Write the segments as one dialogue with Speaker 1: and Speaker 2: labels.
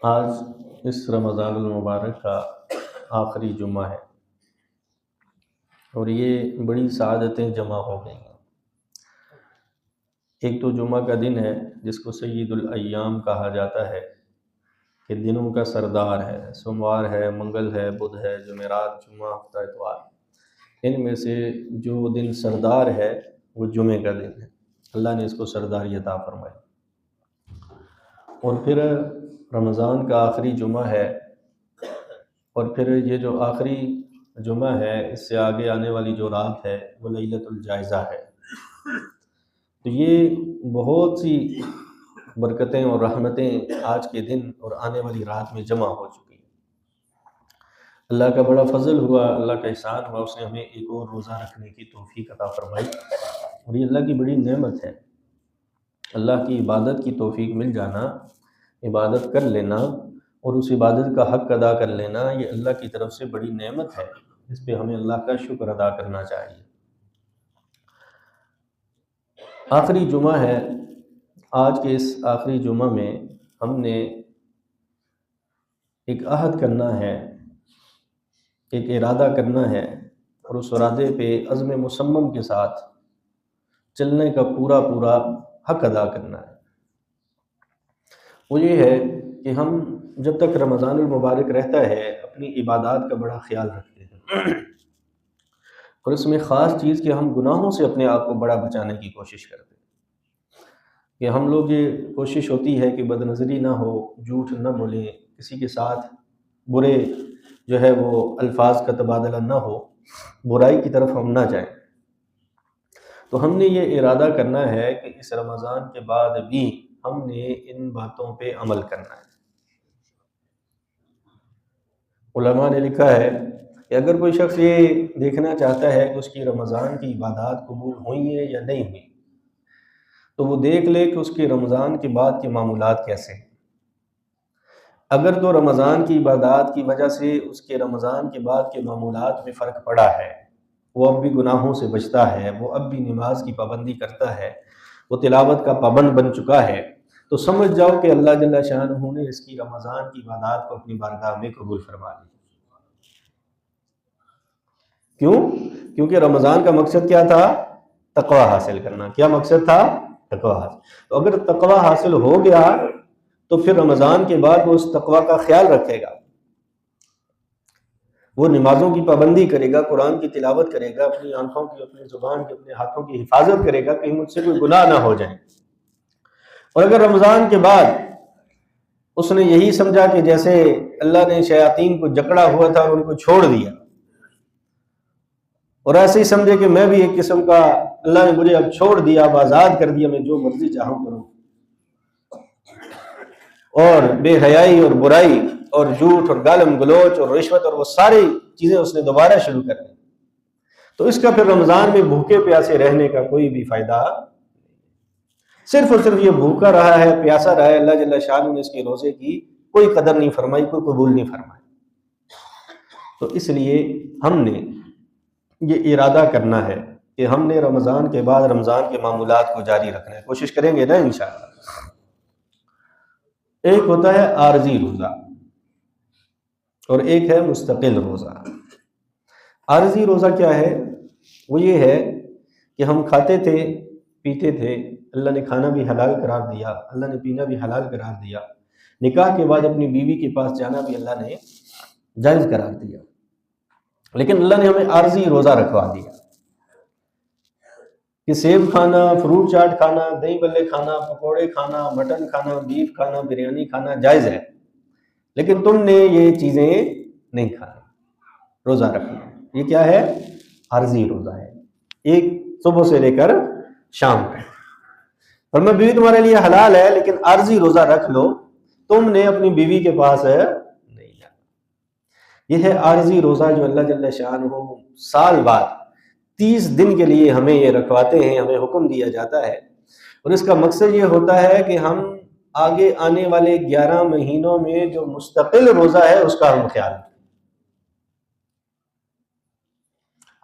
Speaker 1: آج اس رمضان المبارک کا آخری جمعہ ہے اور یہ بڑی سعادتیں جمع ہو گئی ہیں۔ ایک تو جمعہ کا دن ہے جس کو سید الایام کہا جاتا ہے کہ دنوں کا سردار ہے، سوموار ہے، منگل ہے، بدھ ہے، جمعرات، جمعہ، ہفتہ اتوار، ان میں سے جو دن سردار ہے وہ جمعے کا دن ہے۔ اللہ نے اس کو سرداری عطا فرمائی۔ اور پھر رمضان کا آخری جمعہ ہے، اور پھر یہ جو آخری جمعہ ہے اس سے آگے آنے والی جو رات ہے وہ لیلۃ الجائزہ ہے۔ تو یہ بہت سی برکتیں اور رحمتیں آج کے دن اور آنے والی رات میں جمع ہو چکی ہیں۔ اللہ کا بڑا فضل ہوا، اللہ کا احسان ہوا، اس نے ہمیں ایک اور روزہ رکھنے کی توفیق عطا فرمائی، اور یہ اللہ کی بڑی نعمت ہے۔ اللہ کی عبادت کی توفیق مل جانا، عبادت کر لینا اور اس عبادت کا حق ادا کر لینا، یہ اللہ کی طرف سے بڑی نعمت ہے، اس پہ ہمیں اللہ کا شکر ادا کرنا چاہیے۔ آخری جمعہ ہے، آج کے اس آخری جمعہ میں ہم نے ایک عہد کرنا ہے، ایک ارادہ کرنا ہے، اور اس ارادے پہ عزم مصمم کے ساتھ چلنے کا پورا حق ادا کرنا ہے۔ وہ یہ ہے کہ ہم جب تک رمضان المبارک رہتا ہے اپنی عبادات کا بڑا خیال رکھتے ہیں، اور اس میں خاص چیز کہ ہم گناہوں سے اپنے آپ کو بڑا بچانے کی کوشش کرتے ہیں، کہ ہم لوگ یہ کوشش ہوتی ہے کہ بد نظری نہ ہو، جھوٹ نہ بولیں، کسی کے ساتھ برے جو ہے وہ الفاظ کا تبادلہ نہ ہو، برائی کی طرف ہم نہ جائیں۔ تو ہم نے یہ ارادہ کرنا ہے کہ اس رمضان کے بعد بھی ہم نے ان باتوں پہ عمل کرنا ہے۔ علماء نے لکھا ہے کہ اگر کوئی شخص یہ دیکھنا چاہتا ہے کہ اس کی رمضان کی عبادات قبول ہوئی ہیں یا نہیں ہوئی، تو وہ دیکھ لے کہ اس کے رمضان کے بعد کے معمولات کیسے ہیں۔ اگر تو رمضان کی عبادات کی وجہ سے اس کے رمضان کے بعد کے معمولات میں فرق پڑا ہے، وہ اب بھی گناہوں سے بچتا ہے، وہ اب بھی نماز کی پابندی کرتا ہے، وہ تلاوت کا پابند بن چکا ہے، تو سمجھ جاؤ کہ اللہ جل شانہ نے اس کی رمضان کی عبادات کو اپنی بارگاہ میں قبول فرما لی۔ کیوں؟ کیونکہ رمضان کا مقصد کیا تھا؟ تقوی حاصل کرنا۔ کیا مقصد تھا؟ تقوی حاصل۔ تو اگر تقوی حاصل ہو گیا تو پھر رمضان کے بعد وہ اس تقوی کا خیال رکھے گا، وہ نمازوں کی پابندی کرے گا، قرآن کی تلاوت کرے گا، اپنی آنکھوں کی، اپنی زبان کی، اپنے ہاتھوں کی حفاظت کرے گا، کہیں مجھ سے کوئی گناہ نہ ہو جائے۔ اور اگر رمضان کے بعد اس نے یہی سمجھا کہ جیسے اللہ نے شیاطین کو جکڑا ہوا تھا اور ان کو چھوڑ دیا، اور ایسے ہی سمجھے کہ میں بھی ایک قسم کا، اللہ نے مجھے اب چھوڑ دیا، اب آزاد کر دیا، میں جو مرضی چاہوں کروں، اور بے حیائی اور برائی اور جھوٹ اور گالم گلوچ اور رشوت اور وہ ساری چیزیں اس نے دوبارہ شروع کر دی، تو اس کا پھر رمضان میں بھوکے پیاسے رہنے کا کوئی بھی فائدہ نہیں۔ صرف اور صرف یہ بھوکا رہا ہے، پیاسا رہا ہے، اللہ جل شانہ نے اس کے روزے کی کوئی قدر نہیں فرمائی، کوئی قبول نہیں فرمائی۔ تو اس لیے ہم نے یہ ارادہ کرنا ہے کہ ہم نے رمضان کے بعد رمضان کے معمولات کو جاری رکھنا ہے، کوشش کریں گے نا انشاءاللہ۔ ایک ہوتا ہے عارضی روزہ اور ایک ہے مستقل روزہ۔ عارضی روزہ کیا ہے؟ وہ یہ ہے کہ ہم کھاتے تھے، پیتے تھے، اللہ نے کھانا بھی حلال قرار دیا، اللہ نے پینا بھی حلال قرار دیا، نکاح کے بعد اپنی بیوی کے پاس جانا بھی اللہ نے جائز قرار دیا، لیکن اللہ نے ہمیں عارضی روزہ رکھوا دیا کہ سیب کھانا، فروٹ چاٹ کھانا، دہی بلے کھانا، پکوڑے کھانا، مٹن کھانا، بیف کھانا، بریانی کھانا جائز ہے، لیکن تم نے یہ چیزیں نہیں کھانی، روزہ رکھنا۔ یہ کیا ہے؟ عارضی روزہ ہے، ایک صبح سے لے کر شام تک۔ اور میں بیوی تمہارے لیے حلال ہے، لیکن عارضی روزہ رکھ لو، تم نے اپنی بیوی کے پاس نہیں جانا۔ یہ ہے عارضی روزہ جو اللہ جل شانہ سال بعد 30 دن کے لیے ہمیں یہ رکھواتے ہیں، ہمیں حکم دیا جاتا ہے، اور اس کا مقصد یہ ہوتا ہے کہ ہم آگے آنے والے 11 مہینوں میں جو مستقل روزہ ہے اس کا ہم خیال رکھیں۔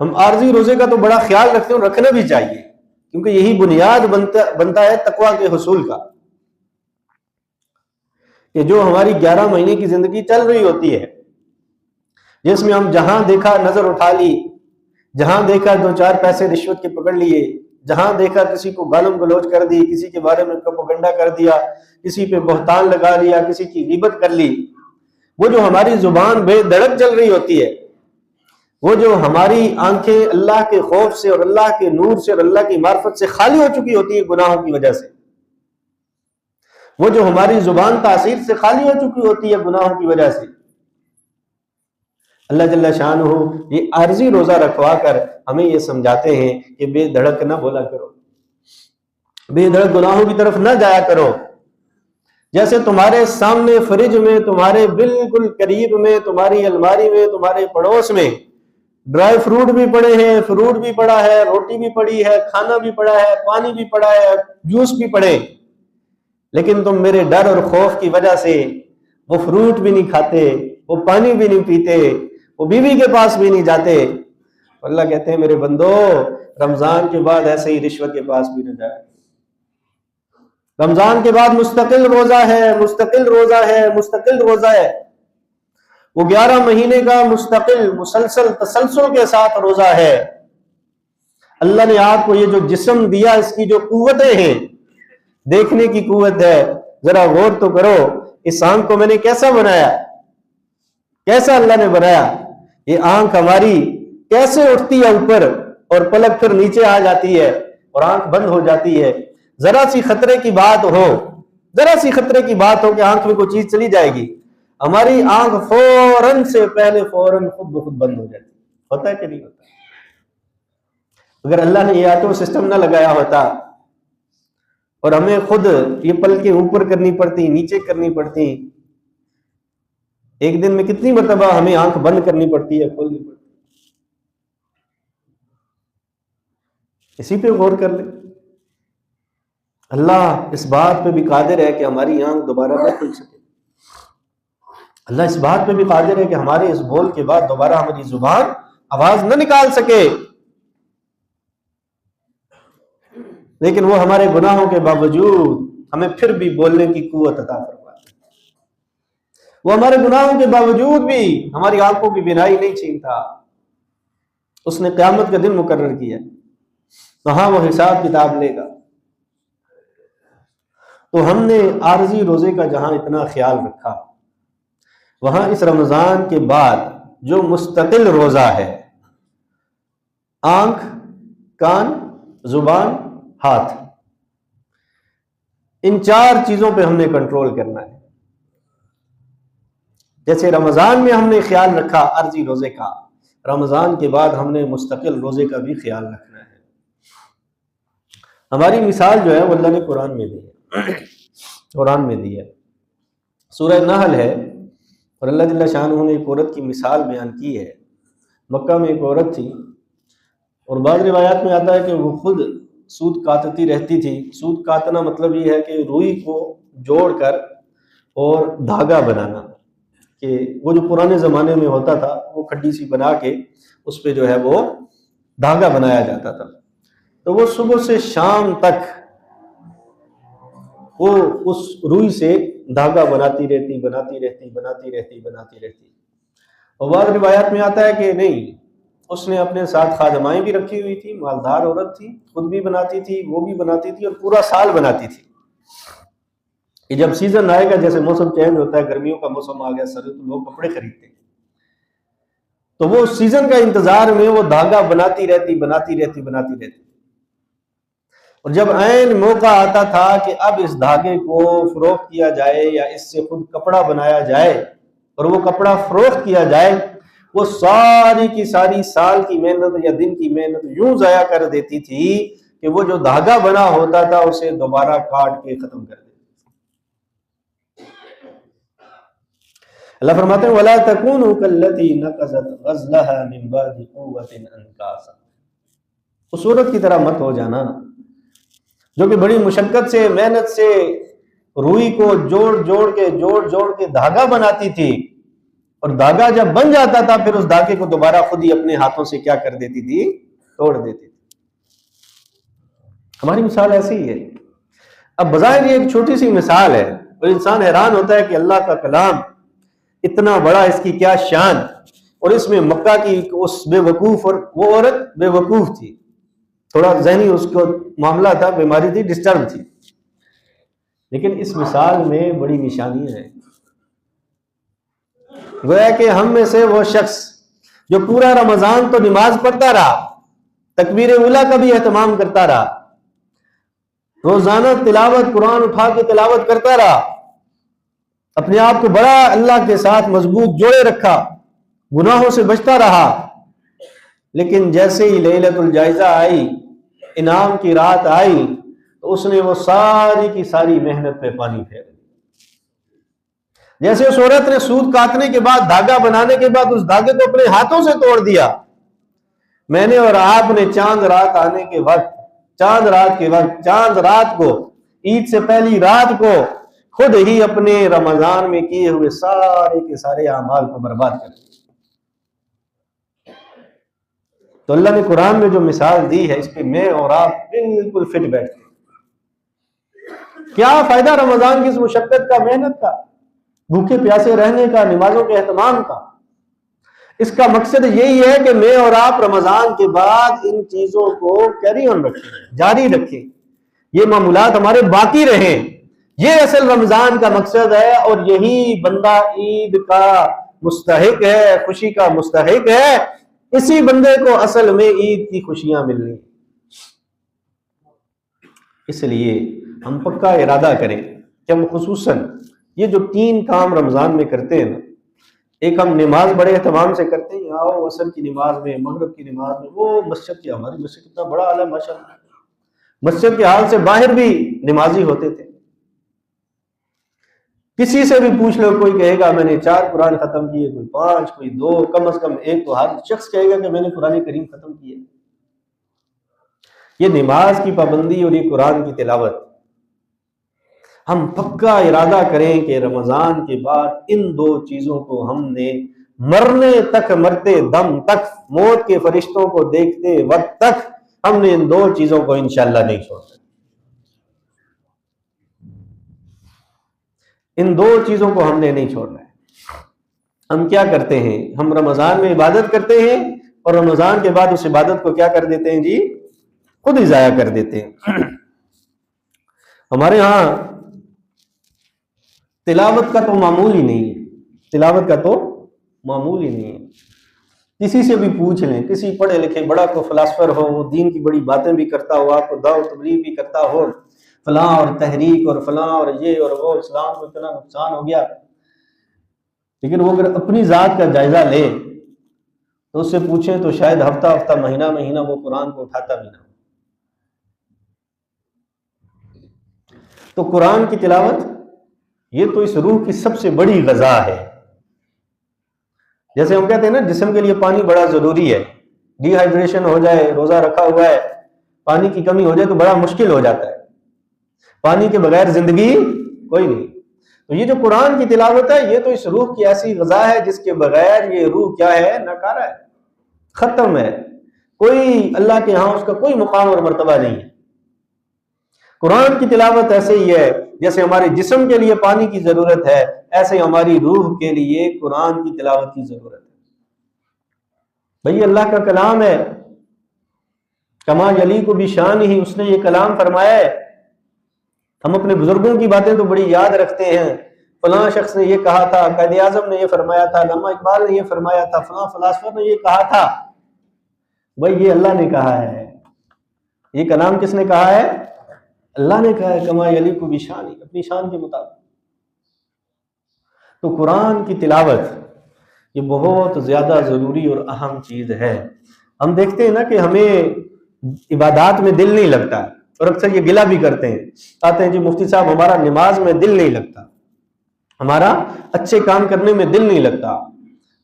Speaker 1: ہم عارضی روزے کا تو بڑا خیال رکھتے ہیں، اور رکھنا بھی چاہیے، کیونکہ یہی بنیاد بنتا ہے تقویٰ کے حصول کا۔ کہ جو ہماری 11 مہینے کی زندگی چل رہی ہوتی ہے، جس میں ہم جہاں دیکھا نظر اٹھا لی، جہاں دیکھا 2-4 پیسے رشوت کے پکڑ لیے، جہاں دیکھا کسی کو گالم گلوچ کر دی، کسی کے بارے میں پروپیگنڈا کر دیا، کسی پہ بہتان لگا لیا، کسی کی غیبت کر لی، وہ جو ہماری زبان بے دڑک چل رہی ہوتی ہے، وہ جو ہماری آنکھیں اللہ کے خوف سے اور اللہ کے نور سے اور اللہ کی معرفت سے خالی ہو چکی ہوتی ہے گناہوں کی وجہ سے، وہ جو ہماری زبان تاثیر سے خالی ہو چکی ہوتی ہے گناہوں کی وجہ سے، اللہ جل شانہ یہ عارضی روزہ رکھوا کر ہمیں یہ سمجھاتے ہیں کہ بے دھڑک نہ بولا کرو، بے دھڑک گناہوں کی طرف نہ جایا کرو۔ جیسے تمہارے سامنے فریج میں، تمہارے بالکل قریب میں، تمہاری الماری میں، تمہارے پڑوس میں ڈرائی فروٹ بھی پڑے ہیں، فروٹ بھی پڑا ہے، روٹی بھی پڑی ہے، کھانا بھی پڑا ہے، پانی بھی پڑا ہے، جوس بھی پڑے، لیکن تم میرے ڈر اور خوف کی وجہ سے وہ فروٹ بھی نہیں کھاتے، وہ پانی بھی نہیں پیتے، وہ بیوی کے پاس بھی نہیں جاتے۔ اللہ کہتے ہیں میرے بندو رمضان کے بعد ایسے ہی رشوت کے پاس بھی نہ جائے، رمضان کے بعد مستقل روزہ ہے، مستقل روزہ ہے، مستقل روزہ ہے، وہ 11 مہینے کا مستقل مسلسل تسلسل کے ساتھ روزہ ہے۔ اللہ نے آپ کو یہ جو جسم دیا، اس کی جو قوتیں ہیں، دیکھنے کی قوت ہے، ذرا غور تو کرو، اس آنکھ کو میں نے کیسا بنایا، کیسا اللہ نے بنایا، یہ آنکھ ہماری کیسے اٹھتی ہے اوپر اور پلک پھر نیچے آ جاتی ہے اور آنکھ بند ہو جاتی ہے۔ ذرا سی خطرے کی بات ہو، ذرا سی خطرے کی بات ہو کہ آنکھ میں کوئی چیز چلی جائے گی، ہماری آنکھ فوراً سے پہلے فوراً خود بخود بند ہو جاتی ہے۔ ہوتا ہے کہ نہیں ہوتا؟ اگر اللہ نے یہ آٹو سسٹم نہ لگایا ہوتا اور ہمیں خود یہ پلکیں اوپر کرنی پڑتی، نیچے کرنی پڑتی، ایک دن میں کتنی مرتبہ ہمیں آنکھ بند کرنی پڑتی ہے، کھولنی پڑتی ہے۔ اسی پہ غور کر لیں۔ اللہ اس بات پہ بھی قادر ہے کہ ہماری آنکھ دوبارہ نہ کھل سکے، اللہ اس بات پہ بھی قادر ہے کہ ہمارے اس بول کے بعد دوبارہ ہماری زبان آواز نہ نکال سکے، لیکن وہ ہمارے گناہوں کے باوجود ہمیں پھر بھی بولنے کی قوت عطا فرماتا ہے، وہ ہمارے گناہوں کے باوجود بھی ہماری آنکھوں کی بینائی نہیں چھینتا۔ اس نے قیامت کا دن مقرر کیا، وہاں وہ حساب کتاب لے گا۔ تو ہم نے عارضی روزے کا جہاں اتنا خیال رکھا، وہاں اس رمضان کے بعد جو مستقل روزہ ہے، آنکھ، کان، زبان، ہاتھ، ان 4 چیزوں پہ ہم نے کنٹرول کرنا ہے۔ جیسے رمضان میں ہم نے خیال رکھا عارضی روزے کا، رمضان کے بعد ہم نے مستقل روزے کا بھی خیال رکھنا ہے۔ ہماری مثال جو ہے وہ اللہ نے قرآن میں دی ہے، قرآن میں دی ہے، سورہ نحل ہے، اور اللہ جل شانہ نے ایک عورت کی مثال بیان کی ہے۔ مکہ میں ایک عورت تھی، اور بعض روایات میں آتا ہے کہ وہ خود سود کاٹتی رہتی تھی۔ سود کاٹنا مطلب یہ ہے کہ روئی کو جوڑ کر اور دھاگا بنانا، کہ وہ جو پرانے زمانے میں ہوتا تھا، وہ کھڈی سی بنا کے اس پہ جو ہے وہ دھاگا بنایا جاتا تھا۔ تو وہ صبح سے شام تک وہ اس روئی سے دھاگا بناتی رہتی، بناتی رہتی، بناتی رہتی، بناتی رہتی۔ اور بعض روایات میں آتا ہے کہ نہیں، اس نے اپنے ساتھ خادمائیں بھی رکھی ہوئی تھی، مالدار عورت تھی، خود بھی بناتی تھی، وہ بھی بناتی تھی، اور پورا سال بناتی تھی کہ جب سیزن آئے گا، جیسے موسم چینج ہوتا ہے، گرمیوں کا موسم آ گیا، سردی، تو لوگ کپڑے خریدتے ہیں، تو وہ سیزن کا انتظار میں وہ دھاگا بناتی رہتی، بناتی رہتی، بناتی رہتی۔ اور جب عین موقع آتا تھا کہ اب اس دھاگے کو فروخت کیا جائے یا اس سے خود کپڑا بنایا جائے اور وہ کپڑا فروخت کیا جائے، وہ ساری کی ساری سال کی محنت یا دن کی محنت یوں ضائع کر دیتی تھی کہ وہ جو دھاگا بنا ہوتا تھا اسے دوبارہ کاٹ کے ختم کر دیتی۔ اللہ فرماتے ہیں وَلَا تَكُونُوا كَالَّتِي نَقَضَتْ غَزْلَهَا مِن بَعْدِ قُوَّةٍ أَنْكَاثًا، اس صورت کی طرح مت ہو جانا جو کہ بڑی مشقت سے، محنت سے روئی کو جوڑ جوڑ کے دھاگا بناتی تھی، اور دھاگا جب بن جاتا تھا پھر اس دھاگے کو دوبارہ خود ہی اپنے ہاتھوں سے کیا کر دیتی تھی، توڑ دیتی تھی۔ ہماری مثال ایسی ہی ہے۔ اب بظاہر یہ ایک چھوٹی سی مثال ہے، اور انسان حیران ہوتا ہے کہ اللہ کا کلام اتنا بڑا، اس کی کیا شان، اور اس میں مکہ کی اس بے وقوف، اور وہ عورت بے وقوف تھی، تھوڑا ذہنی اس کو معاملہ تھا، بیماری تھی، ڈسٹرب تھی، لیکن اس مثال میں بڑی نشانیاں ہیں۔ گویا کہ ہم میں سے وہ شخص جو پورا رمضان تو نماز پڑھتا رہا، تکبیر اولیٰ کا بھی اہتمام کرتا رہا، روزانہ تلاوت، قرآن اٹھا کے تلاوت کرتا رہا، اپنے آپ کو بڑا اللہ کے ساتھ مضبوط جوڑے رکھا، گناہوں سے بچتا رہا، لیکن جیسے ہی لیلۃ الجائزہ آئی، انعام کی رات آئی، تو اس نے وہ ساری کی ساری محنت پہ پانی پھیر دیا۔ جیسے اس عورت نے سود کاٹنے کے بعد، دھاگا بنانے کے بعد اس دھاگے کو اپنے ہاتھوں سے توڑ دیا، میں نے اور آپ نے چاند رات آنے کے وقت، چاند رات کو، عید سے پہلی رات کو خود ہی اپنے رمضان میں کیے ہوئے سارے کے سارے اعمال کو برباد کر دیا۔ تو اللہ نے قرآن میں جو مثال دی ہے، اس پہ میں اور آپ بالکل فٹ بیٹھتے ہیں۔ کیا فائدہ رمضان کی اس مشقت کا، محنت کا، بھوکے پیاسے رہنے کا، نمازوں کے اہتمام کا؟ اس کا مقصد یہی ہے کہ میں اور آپ رمضان کے بعد ان چیزوں کو کیری آن رکھیں، جاری رکھیں، یہ معمولات ہمارے باقی رہیں۔ یہ اصل رمضان کا مقصد ہے، اور یہی بندہ عید کا مستحق ہے، خوشی کا مستحق ہے۔ اسی بندے کو اصل میں عید کی خوشیاں ملنی۔ اس لیے ہم پکا ارادہ کریں کہ ہم خصوصاً یہ جو 3 کام رمضان میں کرتے ہیں نا، ایک ہم نماز بڑے اہتمام سے کرتے ہیں، آؤ عصر کی نماز میں، مغرب کی نماز میں، وہ مسجد کی، ہماری مسجد کتنا بڑا حال ہے ماشاءاللہ، مسجد کے حال سے باہر بھی نمازی ہوتے تھے۔ کسی سے بھی پوچھ لو، کوئی کہے گا میں نے 4 قرآن ختم کیے، کوئی 5، کوئی 2، کم از کم ایک تو ہر شخص کہے گا کہ میں نے قرآن کریم ختم کیے۔ یہ نماز کی پابندی اور یہ قرآن کی تلاوت، ہم پکا ارادہ کریں کہ رمضان کے بعد ان 2 چیزوں کو ہم نے مرنے تک، مرتے دم تک، موت کے فرشتوں کو دیکھتے وقت تک ہم نے ان 2 چیزوں کو انشاءاللہ نہیں چھوڑنا۔ ان 2 چیزوں کو ہم نے نہیں چھوڑنا ہے۔ ہم کیا کرتے ہیں؟ ہم رمضان میں عبادت کرتے ہیں، اور رمضان کے بعد اس عبادت کو کیا کر دیتے ہیں جی؟ خود ہی ضائع کر دیتے ہیں۔ ہمارے ہاں تلاوت کا تو معمول ہی نہیں ہے، تلاوت کا تو معمول ہی نہیں ہے۔ کسی سے بھی پوچھ لیں، کسی پڑھے لکھے بڑا کو فلاسفر ہو، وہ دین کی بڑی باتیں بھی کرتا ہو، آپ کو دعوت و تبلیغ بھی کرتا ہو، فلاں اور تحریک اور فلاں اور یہ اور وہ، اسلام کو اتنا نقصان ہو گیا، لیکن وہ اگر اپنی ذات کا جائزہ لے تو اس سے پوچھیں تو شاید ہفتہ ہفتہ، مہینہ مہینہ وہ قرآن کو اٹھاتا بھی نہ ہو۔ تو قرآن کی تلاوت یہ تو اس روح کی سب سے بڑی غذا ہے۔ جیسے ہم کہتے ہیں نا، جسم کے لیے پانی بڑا ضروری ہے، ڈی ہائیڈریشن ہو جائے، روزہ رکھا ہوا ہے، پانی کی کمی ہو جائے تو بڑا مشکل ہو جاتا ہے، پانی کے بغیر زندگی کوئی نہیں۔ تو یہ جو قرآن کی تلاوت ہے، یہ تو اس روح کی ایسی غذا ہے جس کے بغیر یہ روح کیا ہے؟ ناکارہ ہے، ختم ہے، کوئی اللہ کے ہاں اس کا کوئی مقام اور مرتبہ نہیں ہے۔ قرآن کی تلاوت ایسے ہی ہے، جیسے ہمارے جسم کے لیے پانی کی ضرورت ہے، ایسے ہماری روح کے لیے قرآن کی تلاوت کی ضرورت ہے۔ بھئی اللہ کا کلام ہے، کما یلیق بشان ہی، اس نے یہ کلام فرمایا ہے۔ ہم اپنے بزرگوں کی باتیں تو بڑی یاد رکھتے ہیں، فلاں شخص نے یہ کہا تھا، قائد اعظم نے یہ فرمایا تھا، علامہ اقبال نے یہ فرمایا تھا، فلاں فلاسفر نے یہ کہا تھا۔ بھئی یہ اللہ نے کہا ہے، یہ کلام کس نے کہا ہے؟ اللہ نے کہا ہے، کما یلیق بشان، اپنی شان کے مطابق۔ تو قرآن کی تلاوت یہ بہت زیادہ ضروری اور اہم چیز ہے۔ ہم دیکھتے ہیں نا کہ ہمیں عبادات میں دل نہیں لگتا، اور اکثر یہ گلہ بھی کرتے ہیں، آتے ہیں جی مفتی صاحب ہمارا نماز میں دل نہیں لگتا، ہمارا اچھے کام کرنے میں دل نہیں لگتا،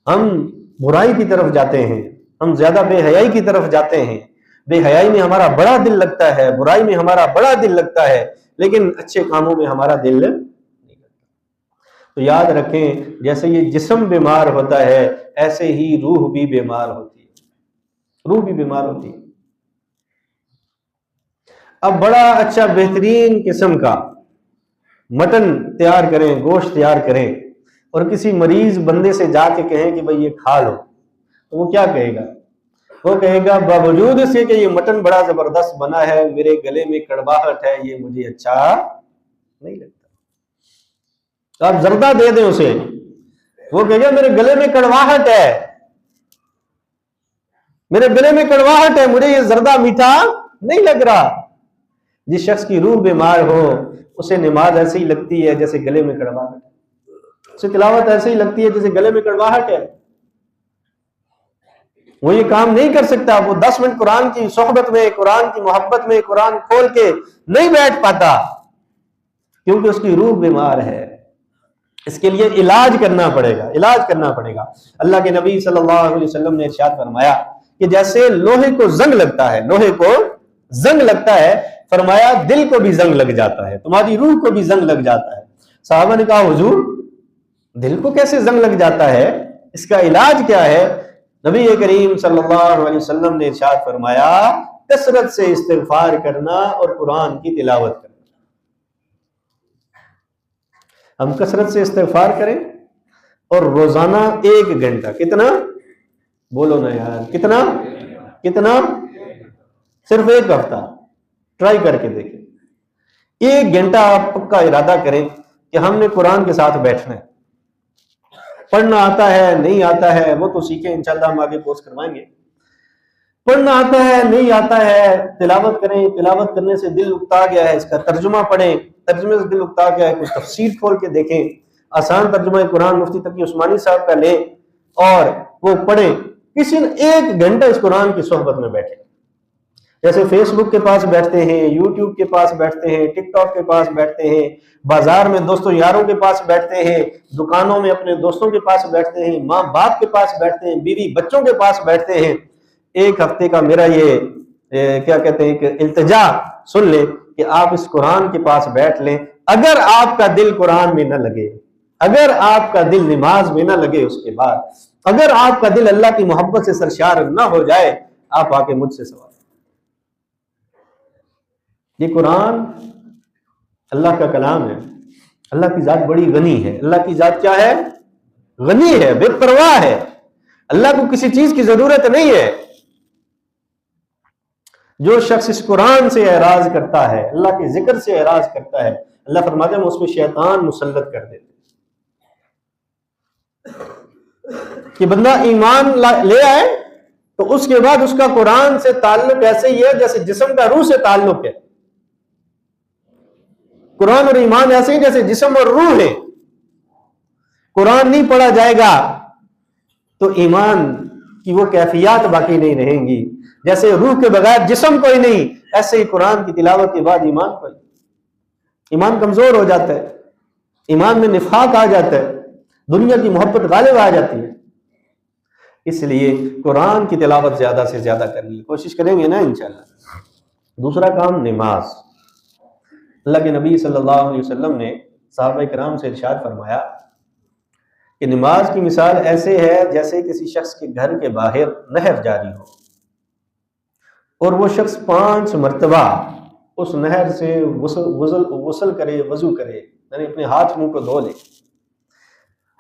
Speaker 1: ہم برائی کی طرف جاتے ہیں، ہم زیادہ بے حیائی کی طرف جاتے ہیں، بے حیائی میں ہمارا بڑا دل لگتا ہے، برائی میں ہمارا بڑا دل لگتا ہے، لیکن اچھے کاموں میں ہمارا دل نہیں لگتا۔ تو یاد رکھیں، جیسے یہ جسم بیمار ہوتا ہے، ایسے ہی روح بھی بیمار ہوتی ہے، روح بھی بیمار ہوتی ہے۔ اب بڑا اچھا بہترین قسم کا مٹن تیار کریں، گوشت تیار کریں اور کسی مریض بندے سے جا کے کہیں کہ بھئی یہ کھا لو، تو وہ کیا کہے گا؟ وہ کہے گا باوجود اس کے کہ یہ مٹن بڑا زبردست بنا ہے، میرے گلے میں کڑواہٹ ہے، یہ مجھے اچھا نہیں لگتا۔ تو آپ زردہ دے دیں اسے، وہ کہے گا میرے گلے میں کڑواہٹ ہے، میرے گلے میں کڑواہٹ ہے، مجھے یہ زردہ میٹھا نہیں لگ رہا۔ جس شخص کی روح بیمار ہو اسے نماز ایسے ہی لگتی ہے جیسے گلے میں کڑواہٹ ہے، اسے تلاوت ایسے ہی لگتی ہے جیسے گلے میں کڑواہٹ ہے۔ وہ یہ کام نہیں کر سکتا، وہ 10 منٹ قرآن کی صحبت میں، قرآن کی محبت میں قرآن کھول کے نہیں بیٹھ پاتا، کیونکہ اس کی روح بیمار ہے۔ اس کے لیے علاج کرنا پڑے گا، علاج کرنا پڑے گا۔ اللہ کے نبی صلی اللہ علیہ وسلم نے ارشاد فرمایا کہ جیسے لوہے کو زنگ لگتا ہے، لوہے کو زنگ لگتا ہے، فرمایا دل کو بھی زنگ لگ جاتا ہے، تمہاری روح کو بھی زنگ لگ جاتا ہے۔ صحابہ نے کہا حضور دل کو کیسے زنگ لگ جاتا ہے، اس کا علاج کیا ہے؟ نبی کریم صلی اللہ علیہ وسلم نے ارشاد فرمایا کثرت سے استغفار کرنا اور قرآن کی تلاوت کرنا۔ ہم کثرت سے استغفار کریں اور روزانہ 1 گھنٹہ، کتنا بولو نا یار، کتنا صرف 1 ہفتہ ٹرائی کر کے دیکھیں۔ 1 گھنٹہ آپ پکا ارادہ کریں کہ ہم نے قرآن کے ساتھ بیٹھنا ہے۔ پڑھنا آتا ہے نہیں آتا ہے وہ تو سیکھیں، انشاءاللہ ہم آگے پوسٹ کروائیں گے۔ پڑھنا آتا ہے نہیں آتا ہے تلاوت کریں، تلاوت کرنے سے دل اکتا گیا ہے اس کا ترجمہ پڑھیں، ترجمے سے دل اکتا گیا ہے کچھ تفسیر کھول کے دیکھیں، آسان ترجمہ قرآن مفتی تقی عثمانی صاحب کا لیں اور وہ پڑھیں۔ کسی 1 گھنٹہ اس قرآن کی صحبت میں بیٹھیں۔ جیسے فیس بک کے پاس بیٹھتے ہیں، یوٹیوب کے پاس بیٹھتے ہیں، ٹک ٹاک کے پاس بیٹھتے ہیں، بازار میں دوستوں یاروں کے پاس بیٹھتے ہیں، دکانوں میں اپنے دوستوں کے پاس بیٹھتے ہیں، ماں باپ کے پاس بیٹھتے ہیں، بیوی بچوں کے پاس بیٹھتے ہیں۔ 1 ہفتے کا میرا یہ کیا کہتے ہیں کہ التجا سن لیں کہ آپ اس قرآن کے پاس بیٹھ لیں۔ اگر آپ کا دل قرآن میں نہ لگے، اگر آپ کا دل نماز میں نہ لگے، اس کے بعد اگر آپ کا دل اللہ کی محبت سے سرشار نہ ہو جائے، آپ آ کے مجھ سے سوال۔ یہ قرآن اللہ کا کلام ہے، اللہ کی ذات بڑی غنی ہے۔ اللہ کی ذات کیا ہے؟ غنی ہے، بے پرواہ ہے، اللہ کو کسی چیز کی ضرورت نہیں ہے۔ جو شخص اس قرآن سے اعراض کرتا ہے، اللہ کے ذکر سے اعراض کرتا ہے، اللہ فرماتا ہے میں اس پہ شیطان مسلط کر دیتا کہ بندہ ایمان لے آئے تو اس کے بعد اس کا قرآن سے تعلق ایسے ہی ہے جیسے جسم کا روح سے تعلق ہے۔ قرآن اور ایمان ایسے ہی جیسے جسم اور روح ہے۔ قرآن نہیں پڑھا جائے گا تو ایمان کی وہ کیفیات باقی نہیں رہیں گی۔ جیسے روح کے بغیر جسم کوئی نہیں، ایسے ہی قرآن کی تلاوت کے بعد ایمان کوئی نہیں۔ ایمان کمزور ہو جاتا ہے، ایمان میں نفاق آ جاتا ہے، دنیا کی محبت غالب آ جاتی ہے۔ اس لیے قرآن کی تلاوت زیادہ سے زیادہ کرنے کی کوشش کریں گے نا انشاءاللہ۔ دوسرا کام نماز۔ اللہ کے نبی صلی اللہ علیہ وسلم نے صحابہ کرام سے ارشاد فرمایا کہ نماز کی مثال ایسے ہے جیسے کسی شخص کے گھر کے باہر نہر جاری ہو اور وہ شخص 5 مرتبہ اس نہر سے غسل کرے، وضو کرے، یعنی اپنے ہاتھ منہ کو دھو لے،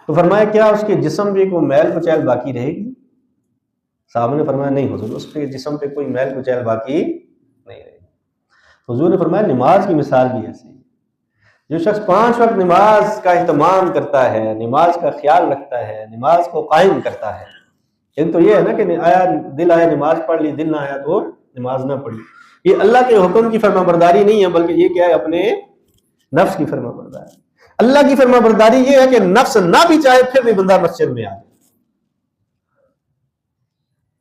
Speaker 1: تو فرمایا کیا اس کے جسم پہ کوئی میل کچیل باقی رہے گی؟ صحابہ نے فرمایا نہیں حضور، اس کے جسم پہ کوئی میل کچیل باقی نہیں رہے گی۔ حضور نے فرمایا نماز کی مثال بھی ایسی ہے۔ جو شخص 5 وقت نماز کا اہتمام کرتا ہے، نماز کا خیال رکھتا ہے، نماز کو قائم کرتا ہے، ایک تو یہ ہے نا کہ دل آیا نماز پڑھ لی، دل نہ آیا تو نماز نہ پڑھی، یہ اللہ کے حکم کی فرما برداری نہیں ہے، بلکہ یہ کیا ہے اپنے نفس کی فرما برداری۔ اللہ کی فرما برداری یہ ہے کہ نفس نہ بھی چاہے پھر بھی بندہ مسجد میں آ جائے۔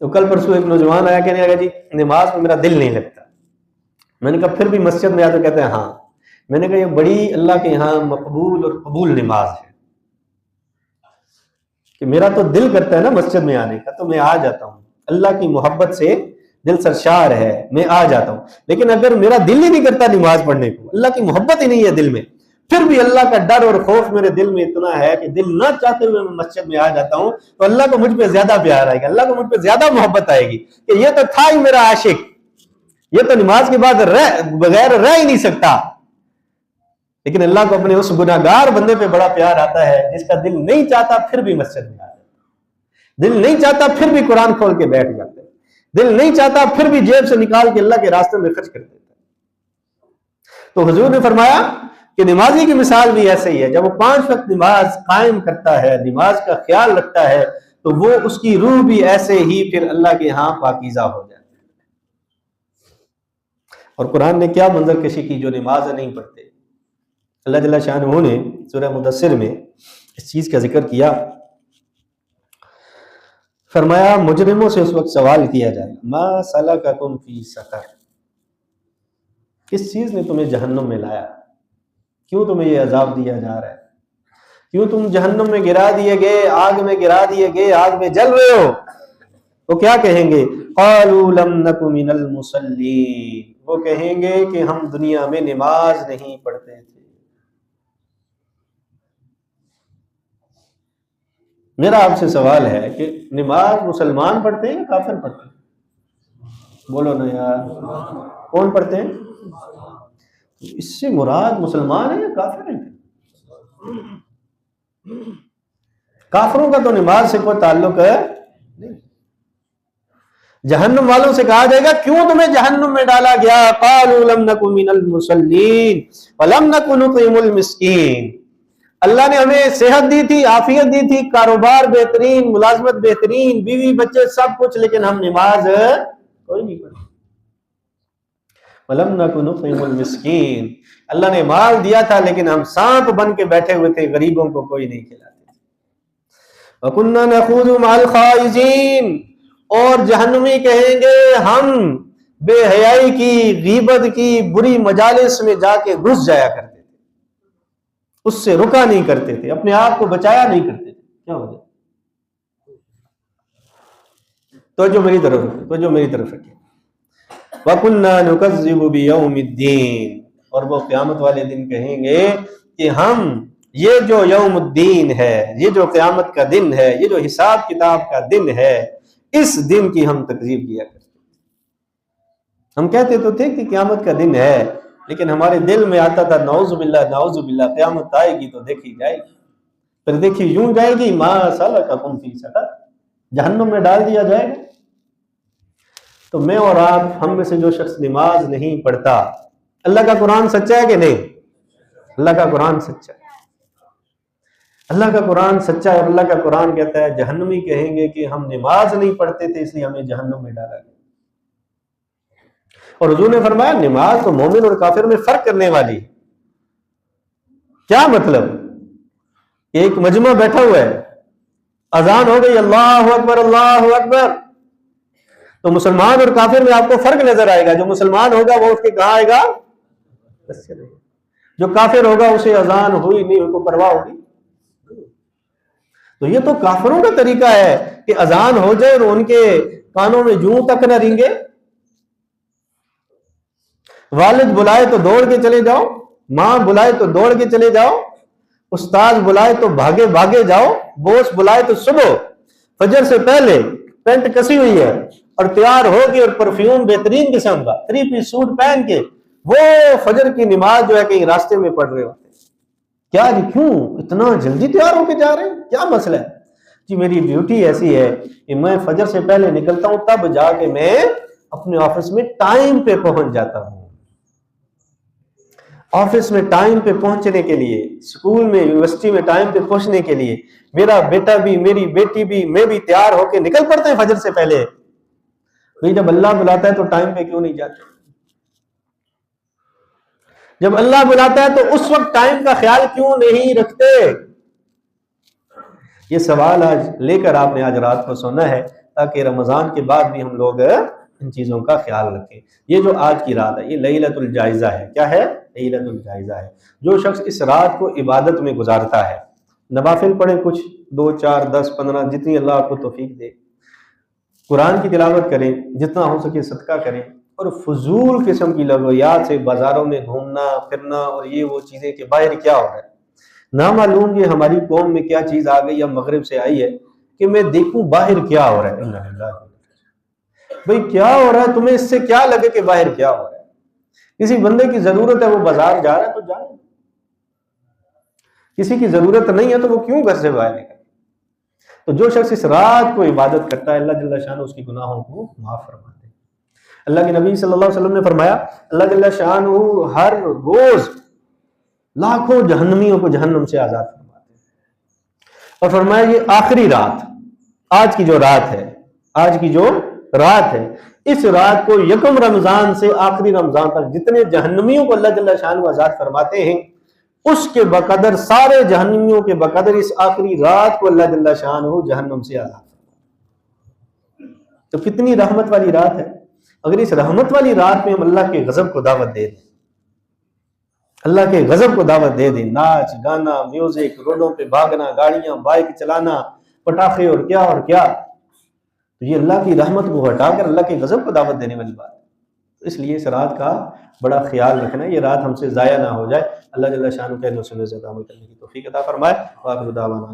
Speaker 1: تو کل پرسوں ایک نوجوان آیا کہنے لگا جی نماز میں میرا دل نہیں لگتا، میں نے کہا پھر بھی مسجد میں آیا تو کہتے ہیں ہاں۔ میں نے کہا یہ بڑی اللہ کے یہاں مقبول اور قبول نماز ہے کہ میرا تو دل کرتا ہے نا مسجد میں آنے کا، تو میں آ جاتا ہوں، اللہ کی محبت سے دل سرشار ہے، میں آ جاتا ہوں۔ لیکن اگر میرا دل ہی نہیں کرتا نماز پڑھنے کو، اللہ کی محبت ہی نہیں ہے دل میں، پھر بھی اللہ کا ڈر اور خوف میرے دل میں اتنا ہے کہ دل نہ چاہتے ہوئے میں مسجد میں آ جاتا ہوں، تو اللہ کو مجھ پہ زیادہ پیار آئے گا، اللہ کو مجھ پہ زیادہ محبت آئے گی کہ یہ تو تھا ہی میرا عاشق، یہ تو نماز کے بعد بغیر رہ ہی نہیں سکتا۔ لیکن اللہ کو اپنے اس گناہگار بندے پہ بڑا پیار آتا ہے جس کا دل نہیں چاہتا پھر بھی مسجد میں آ جاتا ہے، دل نہیں چاہتا پھر بھی قرآن کھول کے بیٹھ جاتا ہے، دل نہیں چاہتا پھر بھی جیب سے نکال کے اللہ کے راستے میں خرچ کر دیتا ہے۔ تو حضور نے فرمایا کہ نمازی کی مثال بھی ایسے ہی ہے، جب وہ 5 وقت نماز قائم کرتا ہے، نماز کا خیال رکھتا ہے، تو وہ اس کی روح بھی ایسے ہی پھر اللہ کے ہاں پاکیزہ ہو جاتی ہے۔ اور قرآن نے کیا منظر کشی کی جو نماز نہیں پڑھتے۔ اللہ جل شانہ نے سورہ مدثر میں اس چیز کا ذکر کیا، فرمایا مجرموں سے اس وقت سوال کیا جائے ما سلککم فی سقر، کس چیز نے تمہیں جہنم میں لایا، کیوں تمہیں یہ عذاب دیا جا رہا ہے، کیوں تم جہنم میں گرا دیے گئے، آگ میں گرا دیے گئے، آگ میں جل رہے ہو؟ وہ کیا کہیں گے؟ قالوا لم نک من المصلین، وہ کہیں گے کہ ہم دنیا میں نماز نہیں پڑھتے تھے۔ میرا آپ سے سوال ہے کہ نماز مسلمان پڑھتے ہیں یا کافر پڑھتے ہیں؟ بولو نا یار، کون پڑھتے ہیں؟ اس سے مراد مسلمان ہے یا کافر ہے؟ کافروں کا تو نماز سے کوئی تعلق ہے نہیں۔ جہنم والوں سے کہا جائے گا کیوں تمہیں جہنم میں ڈالا گیا؟ قالوا لم نک من المصلین ولم نک نطعم المسکین، اللہ نے ہمیں صحت دی تھی، عافیت دی تھی، کاروبار بہترین، ملازمت بہترین، بیوی بچے سب کچھ، لیکن ہم نماز کوئی نہیں پڑھتے۔ وَلَمْ نَكُ نُطْعِمُ الْمِسْكِينَ، اللہ نے مال دیا تھا لیکن ہم سانپ بن کے بیٹھے ہوئے تھے، غریبوں کو کوئی نہیں کھلاتے۔ وَكُنَّا نَخُوضُ مَعَ الْخَائِضِينَ، اور جہنمی کہیں گے ہم بے حیائی کی، غیبت کی بری مجالس میں جا کے گھس جایا کرتے تھے، اس سے رکا نہیں کرتے تھے، اپنے آپ کو بچایا نہیں کرتے تھے۔ کیا ہو گیا؟ تو جو میری طرف رکھے۔ وَكُنَّا نُكَذِّبُ بِيَوْمِ الدِّينِ، اور وہ قیامت والے دن کہیں گے کہ ہم یہ جو یوم الدین ہے، یہ جو قیامت کا دن ہے، یہ جو حساب کتاب کا دن ہے، اس دن کی ہم تکذیب کیا کرتے۔ ہم کہتے تو تھے کہ قیامت کا دن ہے، لیکن ہمارے دل میں آتا تھا نعوذ باللہ قیامت آئے گی تو دیکھی جائے گی، پھر دیکھی یوں جائے گی ما سلککم فی سقر، جہنم میں ڈال دیا جائے گا۔ تو میں اور آپ، ہم میں سے جو شخص نماز نہیں پڑھتا، اللہ کا قرآن سچا ہے کہ نہیں؟ اللہ کا قرآن سچا ہے، اللہ کا قرآن سچا ہے، اور اللہ کا قرآن کہتا ہے جہنمی کہیں گے کہ ہم نماز نہیں پڑھتے تھے اس لیے ہمیں جہنم میں ڈالا گیا۔ اور حضور نے فرمایا نماز تو مومن اور کافر میں فرق کرنے والی ہے۔ کیا مطلب؟ ایک مجمع بیٹھا ہوا ہے، اذان ہو گئی اللہ اکبر اللہ اکبر، تو مسلمان اور کافر میں آپ کو فرق نظر آئے گا۔ جو مسلمان ہوگا وہ اٹھ کے کہاں آئے گا؟ جو کافر ہوگا اسے اذان ہوئی نہیں، ان کو پرواہ ہوگی۔ تو یہ تو کافروں کا طریقہ ہے کہ اذان ہو جائے اور ان کے کانوں میں جوں تک نہ رینگے، والد بلائے تو دوڑ کے چلے جاؤ، ماں بلائے تو دوڑ کے چلے جاؤ، استاد بلائے تو بھاگے بھاگے جاؤ، بوس بلائے تو صبح فجر سے پہلے پینٹ کسی ہوئی ہے اور تیار ہوگی اور پرفیوم بہترین قسم کا 3 پیس سوٹ پہن کے وہ فجر کی نماز جو ہے کہیں راستے میں پڑھ رہے ہوتے ہیں۔ کیا جی کیوں اتنا جلدی تیار ہو کے جا رہے ہیں؟ کیا مسئلہ ہے؟ جی میری ڈیوٹی ایسی ہے کہ میں فجر سے پہلے نکلتا ہوں، تب جا کے میں اپنے آفس میں ٹائم پہ پہنچ جاتا ہوں۔ آفس میں ٹائم پہ پہنچنے کے لیے، اسکول میں، یونیورسٹی میں ٹائم پہ پہنچنے کے لیے میرا بیٹا بھی، میری بیٹی بھی، میں بھی تیار ہو کے نکل پڑتے ہیں فجر سے پہلے۔ بھئی جب اللہ بلاتا ہے تو ٹائم پہ کیوں نہیں جاتے؟ جب اللہ بلاتا ہے تو اس وقت ٹائم کا خیال کیوں نہیں رکھتے؟ یہ سوال آج لے کر آپ نے آج رات کو سونا ہے، تاکہ رمضان کے بعد بھی ہم لوگ ان چیزوں کا خیال رکھیں۔ یہ جو آج کی رات ہے یہ لیلۃ الجائزہ ہے۔ کیا ہے؟ لیلۃ الجائزہ ہے۔ جو شخص اس رات کو عبادت میں گزارتا ہے، نوافل پڑھیں کچھ 2 4 10 15 جتنی اللہ آپ کو توفیق دے، قرآن کی تلاوت کریں، جتنا ہو سکے صدقہ کریں، اور فضول قسم کی لغویات سے بازاروں میں گھومنا پھرنا اور یہ وہ چیزیں کہ باہر کیا ہو رہا ہے، نہ معلوم یہ ہماری قوم میں کیا چیز آ گئی یا مغرب سے آئی ہے کہ میں دیکھوں باہر کیا ہو رہا ہے۔ بھئی کیا ہو رہا ہے؟ تمہیں اس سے کیا لگے کہ باہر کیا ہو رہا ہے؟ کسی بندے کی ضرورت ہے، وہ بازار جا رہا ہے تو جائے، کسی کی ضرورت نہیں ہے تو وہ کیوں گھر سے باہر نکلے؟ تو جو شخص اس رات کو عبادت کرتا ہے اللہ جل شانہ اس کی گناہوں کو معاف فرماتے ہیں۔ اللہ کے نبی صلی اللہ علیہ وسلم نے فرمایا اللہ جل شانہ ہر روز لاکھوں جہنمیوں کو جہنم سے آزاد فرماتے ہیں، اور فرمایا یہ آخری رات، آج کی جو رات ہے اس رات کو یکم رمضان سے آخری رمضان تک جتنے جہنمیوں کو اللہ جل شانہ آزاد فرماتے ہیں اس کے بقدر سارے جہنمیوں کے بقدر اس آخری رات کو اللہ جل شانہ جہنم سے آزاد فرماتے ہیں۔ تو کتنی رحمت والی رات ہے۔ اگر اس رحمت والی رات میں ہم اللہ کے غضب کو دعوت دے دیں، اللہ کے غضب کو دعوت دے دیں، ناچ گانا میوزک، روڈوں پہ بھاگنا، گاڑیاں بائک چلانا، پٹاخے اور کیا تو یہ اللہ کی رحمت کو ہٹا کر اللہ کے غضب کو دعوت دینے والی بات ہے۔ اس لیے اس رات کا بڑا خیال رکھنا ہے، یہ رات ہم سے ضائع نہ ہو جائے۔ اللہ جل شانہ کے نصیحت سے عمل کرنے کی توفیق عطا فرمائے۔ وآخر دعوانا